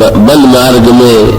One मार्ग में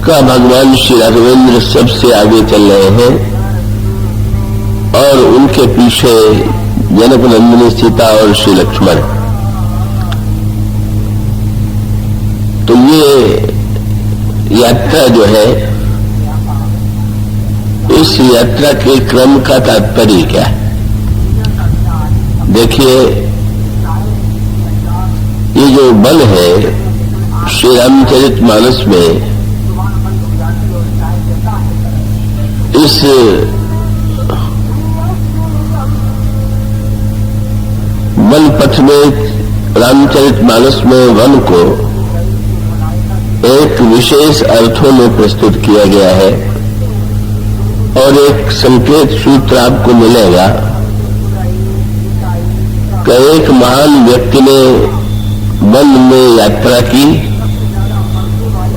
का भगवान श्री राघवेंद्र सबसे आगे चल रहे हैं और उनके पीछे जनक नंदिनी सीता और श्री लक्ष्मण। तो ये यात्रा जो है, इस यात्रा के क्रम का तात्पर्य क्या है? देखिए, ये जो बल है श्री रामचरितमानस में, इस वन पथ में रामचरितमानस में वन को एक विशेष अर्थों में प्रस्तुत किया गया है और एक संकेत सूत्र आपको मिलेगा कि एक महान व्यक्ति ने वन में यात्रा की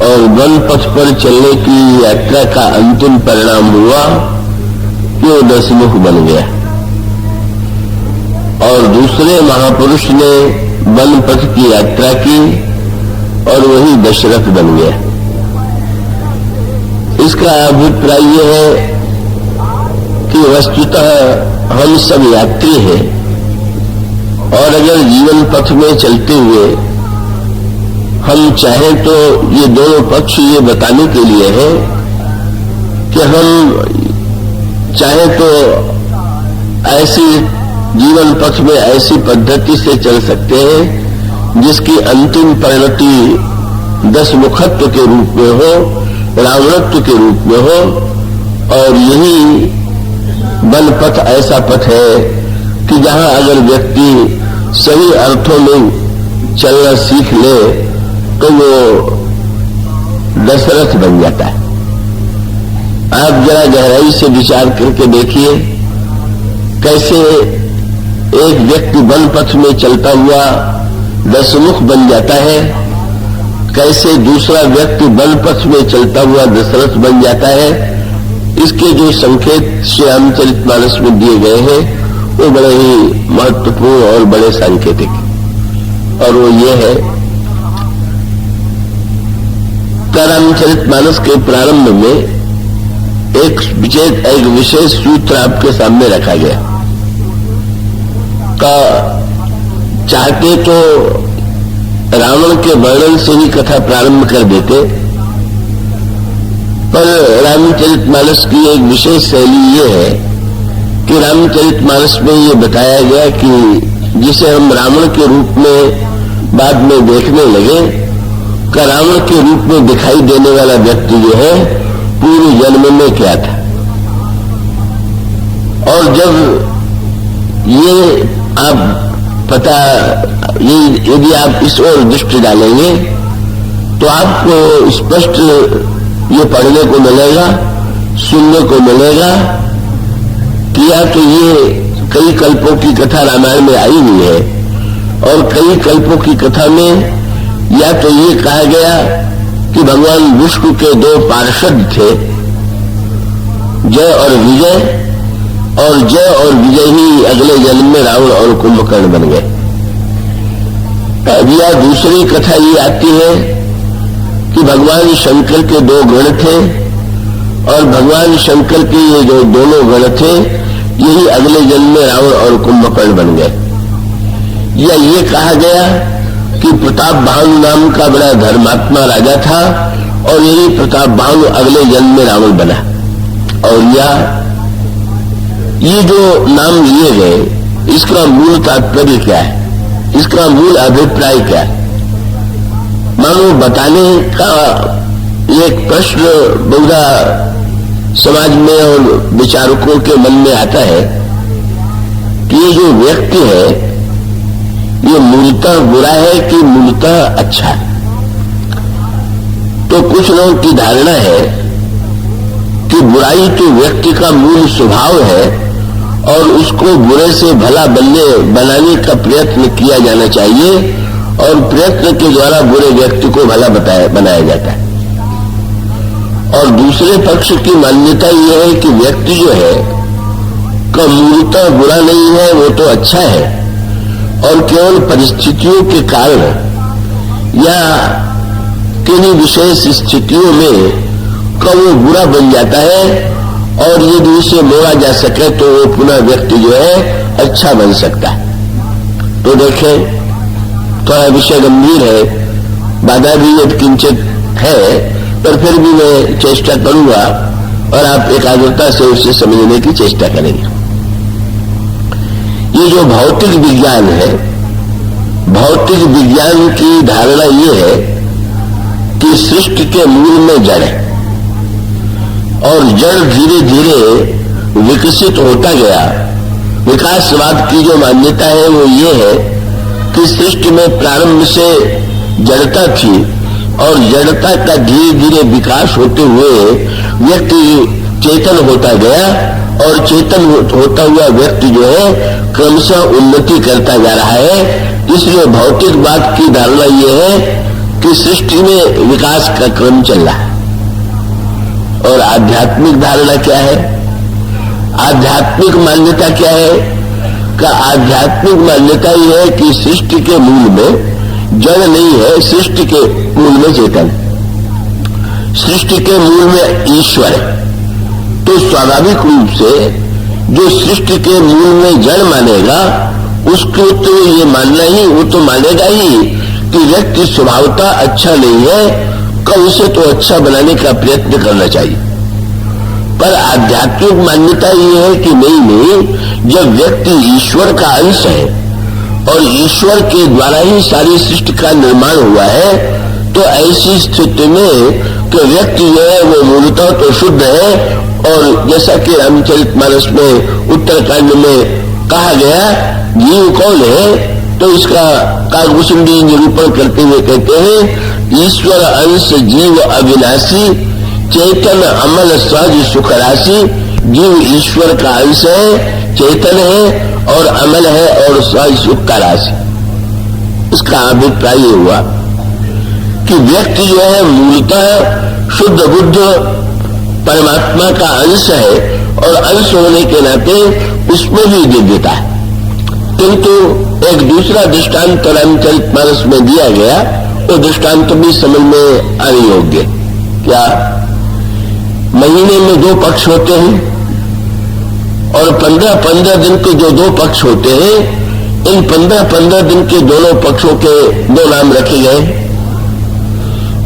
और वन पथ पर चलने की यात्रा का अंतिम परिणाम हुआ कि वो दशमुख बन गया और दूसरे महापुरुष ने वन पथ की यात्रा की और वही दशरथ बन गया। इसका अभिप्राय यह है कि वस्तुतः हम सब यात्री हैं और अगर जीवन पथ में चलते हुए हम चाहें तो ये दोनों पक्ष ये बताने के लिए है कि हम चाहें तो ऐसी जीवन पथ में ऐसी पद्धति से चल सकते हैं जिसकी अंतिम परिणति दशमुखत्व के रूप में हो, रावणत्व के रूप में हो, और यही वन पथ ऐसा पथ है कि जहां अगर व्यक्ति सही अर्थों में चलना सीख ले तो वो दशरथ बन जाता है। आप जरा गहराई से विचार करके देखिए कैसे एक व्यक्ति वन पथ में चलता हुआ दशमुख बन जाता है, कैसे दूसरा व्यक्ति वन पथ में चलता हुआ दशरथ बन जाता है। इसके जो संकेत श्री रामचरितमानस में दिए गए हैं वो बड़े ही महत्वपूर्ण और बड़े सांकेतिक, और वो ये है कि रामचरितमानस के प्रारंभ में एक विशेष सूत्र आपके सामने रखा गया का चाहते तो रावण के वर्णन से ही कथा प्रारंभ कर देते, पर रामचरितमानस की एक विशेष शैली ये है कि रामचरितमानस में ये बताया गया कि जिसे हम रावण के रूप में बाद में देखने लगे, का रावण के रूप में दिखाई देने वाला व्यक्ति जो है पूर्व जन्म में क्या था। और जब ये आप पता, ये यदि आप इस ओर दृष्टि डालेंगे तो आपको स्पष्ट ये पढ़ने को मिलेगा, सुनने को मिलेगा कि या तो ये कई कल्पों की कथा रामायण में आई हुई है और कई कल्पों की कथा में या तो ये कहा गया कि भगवान विष्णु के दो पार्षद थे, जय और विजय, और जय और विजय ही अगले जन्म में रावण और कुंभकर्ण बन गए। अब यह दूसरी कथा ये आती है कि भगवान शंकर के दो गण थे और भगवान शंकर के ये जो दोनों गण थे यही अगले जन्म में रावण और कुंभकर्ण बन गए। या ये कहा गया कि प्रताप भानु नाम का बड़ा धर्मात्मा राजा था और यही प्रताप भानु अगले जन्म में रावण बना। और ये जो नाम लिए गए इसका मूल तात्पर्य क्या है, इसका मूल अभिप्राय क्या है? मानो बताने का एक प्रश्न बहुधा समाज में और विचारकों के मन में आता है कि ये जो व्यक्ति है ये मूलतः बुरा है कि मूलतः अच्छा है। तो कुछ लोगों की धारणा है कि बुराई तो व्यक्ति का मूल स्वभाव है और उसको बुरे से भला बनाने का प्रयत्न किया जाना चाहिए और प्रयत्न के द्वारा बुरे व्यक्ति को भला बनाया जाता है। और दूसरे पक्ष की मान्यता यह है कि व्यक्ति जो है का मूलतः बुरा नहीं है, वो तो अच्छा है और केवल परिस्थितियों के कारण या किन्हीं विशेष स्थितियों में कब वो बुरा बन जाता है, और यदि उसे मोड़ा जा सके तो वो पुनः व्यक्ति जो है अच्छा बन सकता है। तो देखें, थोड़ा विषय गंभीर है, बाधा भी यत्किंचित है, पर फिर भी मैं चेष्टा करूंगा और आप एकाग्रता से उसे समझने की चेष्टा करेंगे। ये जो भौतिक विज्ञान है, भौतिक विज्ञान की धारणा ये है कि सृष्टि के मूल में जड़ है, और जड़ धीरे धीरे विकसित होता गया। विकासवाद की जो मान्यता है वो ये है कि सृष्टि में प्रारंभ से जड़ता थी, और जड़ता का धीरे धीरे विकास होते हुए व्यक्ति चेतन होता गया, और चेतन होता हुआ व्यक्ति जो है क्रमशः उन्नति करता जा रहा है। इसलिए भौतिकवाद की धारणा यह है कि सृष्टि में विकास का क्रम चल रहा है। और आध्यात्मिक धारणा क्या है, आध्यात्मिक मान्यता क्या है? का आध्यात्मिक मान्यता यह है कि सृष्टि के मूल में जड़ नहीं है, सृष्टि के मूल में चेतन है, सृष्टि के मूल में ईश्वर है। तो स्वाभाविक रूप से जो सृष्टि के मूल में जड़ मानेगा, उसको तो ये मानना ही, वो तो मानेगा ही कि व्यक्ति स्वभावतः अच्छा नहीं है, कब उसे तो अच्छा बनाने का प्रयत्न करना चाहिए। पर आध्यात्मिक मान्यता ये है कि नहीं, जब व्यक्ति ईश्वर का अंश है और ईश्वर के द्वारा ही सारी सृष्टि का निर्माण हुआ है, तो ऐसी स्थिति में तो व्यक्ति जो है वो मूलतः तो शुद्ध है। और जैसा कि रामचरितमानस में उत्तरकांड में कहा गया, जीव कौन है, तो इसका काकभूषणी निरूपण करते हुए कहते हैं, ईश्वर अंश जीव अविनाशी, चेतन अमल सहज सुख राशि। जीव ईश्वर का अंश है, चेतन है और अमल है और सहज सुख का राशि। इसका अभिप्राय ये हुआ कि व्यक्ति जो है मूलतः शुद्ध बुद्ध परमात्मा का अंश है, और अंश होने के नाते उसमें भी दिव्यता है। किंतु एक दूसरा दृष्टांत रामचरितमानस में दिया गया, वो दृष्टांत भी समझ में आने योग्य। क्या महीने में 2 पक्ष होते हैं, और 15-15 दिन के जो 2 पक्ष होते हैं, इन 15-15 दिन के दोनों पक्षों के 2 नाम रखे गए,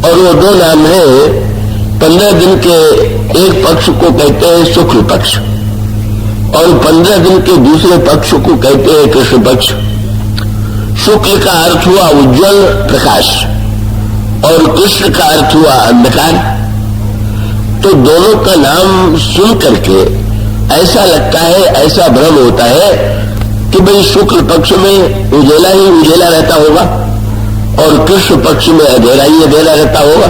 और वो 2 नाम है, 15 दिन के एक पक्ष को कहते हैं शुक्ल पक्ष, और 15 दिन के दूसरे पक्ष को कहते हैं कृष्ण पक्ष। शुक्ल का अर्थ हुआ उज्जवल प्रकाश, और कृष्ण का अर्थ हुआ अंधकार। तो दोनों का नाम सुन करके ऐसा लगता है, ऐसा भ्रम होता है कि भाई शुक्ल पक्ष में उजेला ही उजेला रहता होगा, और कृष्ण पक्ष में अंधेरा ही अंधेरा रहता होगा।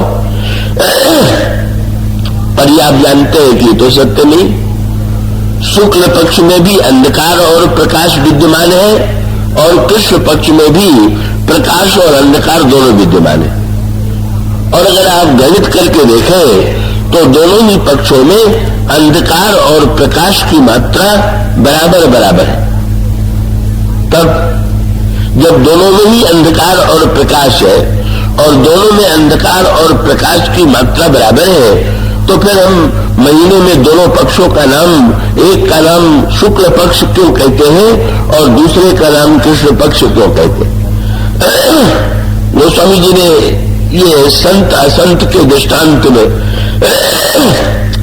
पर ये आप जानते हैं कि तो सत्य नहीं। शुक्ल पक्ष में भी अंधकार और प्रकाश विद्यमान है, और कृष्ण पक्ष में भी प्रकाश और अंधकार दोनों विद्यमान है। और अगर आप गणित करके देखें तो दोनों ही पक्षों में अंधकार और प्रकाश की मात्रा बराबर बराबर है। तब जब दोनों में ही अंधकार और प्रकाश है, और दोनों में अंधकार और प्रकाश की मात्रा बराबर है, तो फिर हम महीने में दोनों पक्षों का नाम, एक का नाम शुक्ल पक्ष क्यों कहते हैं और दूसरे का नाम कृष्ण पक्ष क्यों कहते हैं? गोस्वामी जी ने ये संत असंत के दृष्टांत में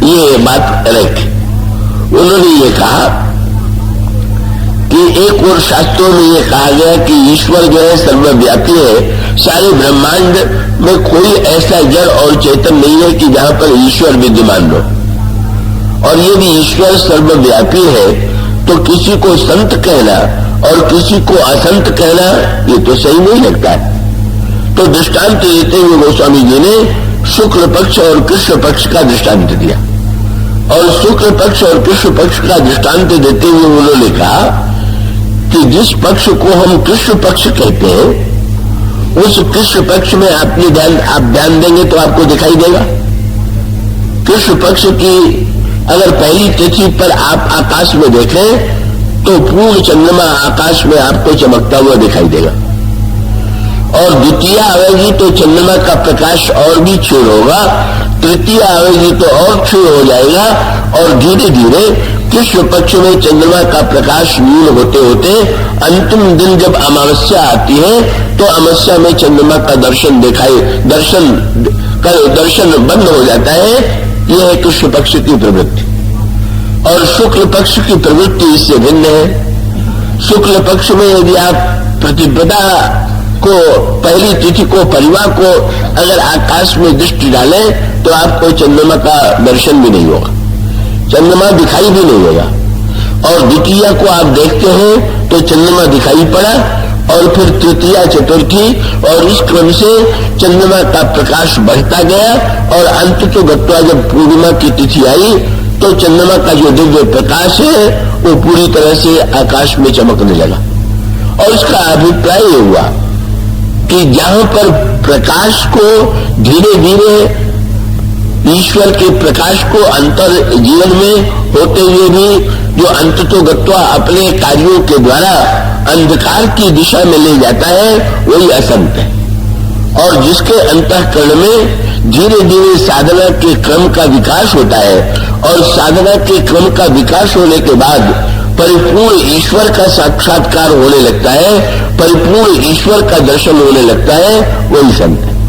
ये बात रखी। उन्होंने ये कहा कि एक और शास्त्रों में ये कहा गया कि ईश्वर जो है सर्वव्यापी है, सारे ब्रह्मांड में कोई ऐसा जड़ और चेतन नहीं है कि जहां पर ईश्वर विद्यमान हो। और यदि ईश्वर सर्वव्यापी है तो किसी को संत कहना और किसी को असंत कहना ये तो सही नहीं लगता है। तो दृष्टांत देते हुए गोस्वामी जी ने शुक्ल पक्ष और कृष्ण पक्ष का दृष्टांत दिया, और शुक्ल पक्ष और कृष्ण पक्ष का दृष्टांत देते हुए उन्होंने कहा कि जिस पक्ष को हम कृष्ण पक्ष कहते हैं, उस कृष्ण पक्ष में आप ध्यान देंगे तो आपको दिखाई देगा। कृष्ण पक्ष की अगर पहली तिथि पर आप आकाश में देखें तो पूर्ण चंद्रमा आकाश में आपको चमकता हुआ दिखाई देगा। और द्वितीया आवेगी तो चंद्रमा का प्रकाश और भी क्षीण होगा, तृतीया आवेगी तो और क्षीण हो जाएगा, और धीरे धीरे कृष्ण पक्ष में चंद्रमा का प्रकाश न्यून होते होते अंतिम दिन जब अमावस्या आती है तो अमावस्या में चंद्रमा का दर्शन बंद हो जाता है। यह है कृष्ण पक्ष की प्रवृत्ति। और शुक्ल पक्ष की प्रवृत्ति इससे भिन्न है। शुक्ल पक्ष में यदि आप प्रतिपदा को, पहली तिथि को, परिवार को अगर आकाश में दृष्टि डालें तो आपको चंद्रमा का दर्शन भी नहीं होगा, चंद्रमा दिखाई भी नहीं होगा। और द्वितीया को आप देखते हैं तो चंद्रमा दिखाई पड़ा, और फिर तृतीया, चतुर्थी, और इस क्रम से चंद्रमा का प्रकाश बढ़ता गया, और अंत तो गत्वा जब पूर्णिमा की तिथि आई तो चंद्रमा का जो दिव्य प्रकाश है वो पूरी तरह से आकाश में चमकने लगा। और इसका अभिप्राय ये हुआ कि जहां पर प्रकाश को धीरे धीरे ईश्वर के प्रकाश को अंतर जीवन में होते हुए भी जो अंततो गत्वा अपने कार्यों के द्वारा अंधकार की दिशा में ले जाता है वही असंत है। और जिसके अंतःकरण में धीरे धीरे साधना के क्रम का विकास होता है, और साधना के क्रम का विकास होने के बाद परिपूर्ण ईश्वर का साक्षात्कार होने लगता है, परिपूर्ण ईश्वर का दर्शन होने लगता है, वही संत है।